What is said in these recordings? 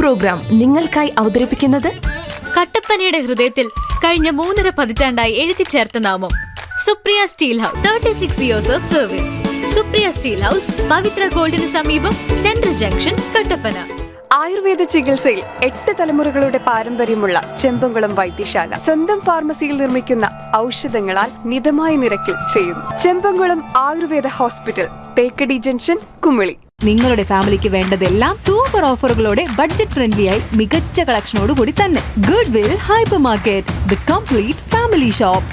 Programme നിങ്ങൾക്കായി അവതരിപ്പിക്കുന്നത് കട്ടപ്പനയുടെ ഹൃദയത്തിൽ കഴിഞ്ഞ 3.5 പതിറ്റാണ്ടായി എഴുതിച്ചേർത്ത നാമം Supriya steel house. 36 years of service. Supriya steel house, Pavithra ഗോൾഡിന് സമീപം, സെൻട്രൽ ജംഗ്ഷൻ, കട്ടപ്പന. ആയുർവേദ ചികിത്സയിൽ 8 തലമുറകളുടെ പാരമ്പര്യമുള്ള ചെമ്പംകുളം വൈദ്യശാല സ്വന്തം ഫാർമസിയിൽ നിർമ്മിക്കുന്ന ഔഷധങ്ങളാൽ മിതമായ നിരക്കിൽ ചെയ്യുന്നു. Chembankulam Ayurveda hospital, Thekkady junction, Kumily. നിങ്ങളുടെ ഫാമിലിക്ക് വേണ്ടതെല്ലാം സൂപ്പർ ഓഫറുകളോടെ ബഡ്ജറ്റ് ഫ്രണ്ട്ലിയായി മികച്ച കളക്ഷനോട് കൂടി തന്നെ. Good will hyper market, the complete family shop.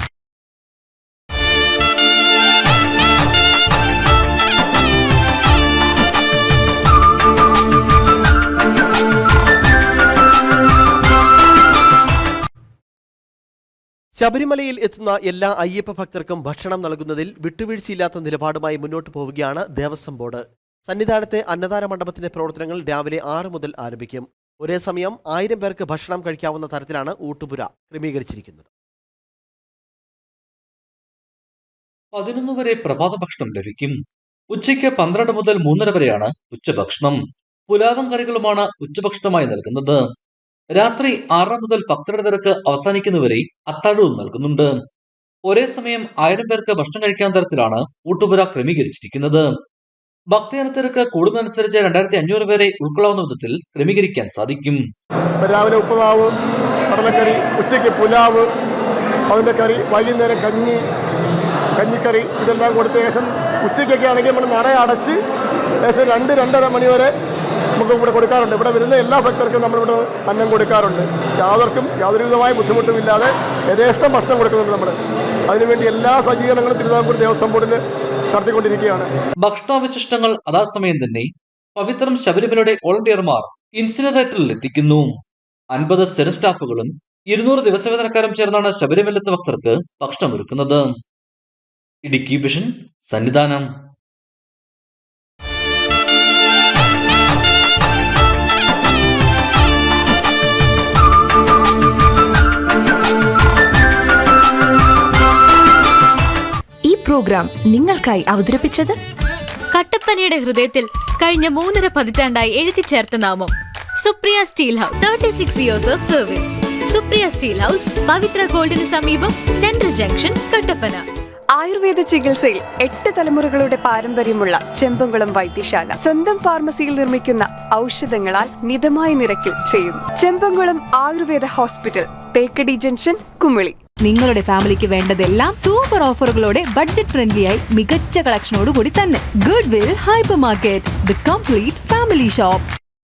ശബരിമലയിൽ എത്തുന്ന എല്ലാ അയ്യപ്പ ഭക്തർക്കും ഭക്ഷണം നൽകുന്നതിൽ വിട്ടുവീഴ്ചയില്ലാത്ത നിലപാടുമായി മുന്നോട്ട് പോവുകയാണ് ദേവസ്വം ബോർഡ്. സന്നിധാനത്തെ അന്നദാന മണ്ഡപത്തിന്റെ പ്രവർത്തനങ്ങൾ രാവിലെ 6 മുതൽ ആരംഭിക്കും. ഒരേ സമയം 1000 പേർക്ക് ഭക്ഷണം കഴിക്കാവുന്ന തരത്തിലാണ് ഊട്ടുപുര ക്രമീകരിച്ചിരിക്കുന്നത്. 11 വരെ പ്രഭാത ഭക്ഷണം ലഭിക്കും. ഉച്ചയ്ക്ക് 12 മുതൽ 3:30 വരെയാണ് ഉച്ചഭക്ഷണം. പുലാവും കറികളുമാണ് ഉച്ചഭക്ഷണമായി നൽകുന്നത്. രാത്രി 6 മുതൽ ഭക്തരുടെ തിരക്ക് അവസാനിക്കുന്നവരെ അത്താഴവും നൽകുന്നുണ്ട്. ഒരേ സമയം 1000 പേർക്ക് ഭക്ഷണം കഴിക്കാൻ തരത്തിലാണ് ഊട്ടുപുര ക്രമീകരിച്ചിരിക്കുന്നത്. ഭക്തജനത്തിരക്ക് കൂടുന്നതനുസരിച്ച് 2500 പേരെ ഉൾക്കൊള്ളാവുന്ന വിധത്തിൽ ക്രമീകരിക്കാൻ സാധിക്കും. രാവിലെ ഉപ്പുമാവ്, കടലക്കറി, ഉച്ചയ്ക്ക് പുലാവ്, അതിൻ്റെ കറി, വൈകുന്നേരം കഞ്ഞിക്കറി, ഇതെല്ലാം കൊടുത്ത് ശേഷം ഉച്ചയ്ക്കൊക്കെ ആണെങ്കിൽ നമ്മൾ നട അടച്ച് ഏകദേശം 2-2:30 മണി വരെ നമുക്ക് ഇവിടെ കൊടുക്കാറുണ്ട്. ഇവിടെ വരുന്ന എല്ലാ ഭക്തർക്കും നമ്മളിവിടെ അന്നം കൊടുക്കാറുണ്ട്. യാതൊരു വിധമായ ബുദ്ധിമുട്ടുമില്ലാതെ യഥേഷ്ടം ഭക്ഷണം കൊടുക്കുന്നുണ്ട്. നമ്മൾ അതിനുവേണ്ടി എല്ലാ സജ്ജീകരണങ്ങളും തിരുവിതാംകൂർ ദേവസ്വം ബോർഡിൽ നടത്തിക്കൊണ്ടിരിക്കുകയാണ്. ഭക്ഷണാവശിഷ്ടങ്ങൾ അതാസമയം തന്നെ പവിത്രം ശബരിമലയുടെ വോളണ്ടിയർമാർ ഇൻസിനറേറ്ററിൽ എത്തിക്കുന്നു. 50 സ്ഥിര സ്റ്റാഫുകളും 200 ദിവസവേതനക്കാരും ചേർന്നാണ് ശബരിമലത്തെ ഭക്തർക്ക് ഭക്ഷണം ഒരുക്കുന്നത്. ഇടുക്കി വിഷൻ, സന്നിധാനം. ഈ പ്രോഗ്രാം നിങ്ങൾക്കായി അവതരിപ്പിച്ചത് കട്ടപ്പനയുടെ ഹൃദയത്തിൽ കഴിഞ്ഞ 3.5 പതിറ്റാണ്ടായി എഴുതിച്ചേർത്ത നാമം Supriya steel house. 36 years of service. Supriya steel house, Pavithra ഗോൾഡിന് സമീപം, സെൻട്രൽ ജംഗ്ഷൻ, കട്ടപ്പന. ആയുർവേദ ചികിത്സയിൽ 8 തലമുറകളുടെ പാരമ്പര്യമുള്ള ചെമ്പംകുളം വൈദ്യശാല സ്വന്തം ഫാർമസിയിൽ നിർമ്മിക്കുന്ന ഔഷധങ്ങളാൽ മിതമായ നിരക്കിൽ ചെയ്യുന്നു. Chembankulam Ayurveda hospital, Thekkady junction, Kumily. നിങ്ങളുടെ ഫാമിലിക്ക് വേണ്ടതെല്ലാം സൂപ്പർ ഓഫറുകളോടെ ബഡ്ജറ്റ് ഫ്രണ്ട്ലിയായി മികച്ച കളക്ഷനോട് കൂടി തന്നെ. Good will hyper market, the complete family shop.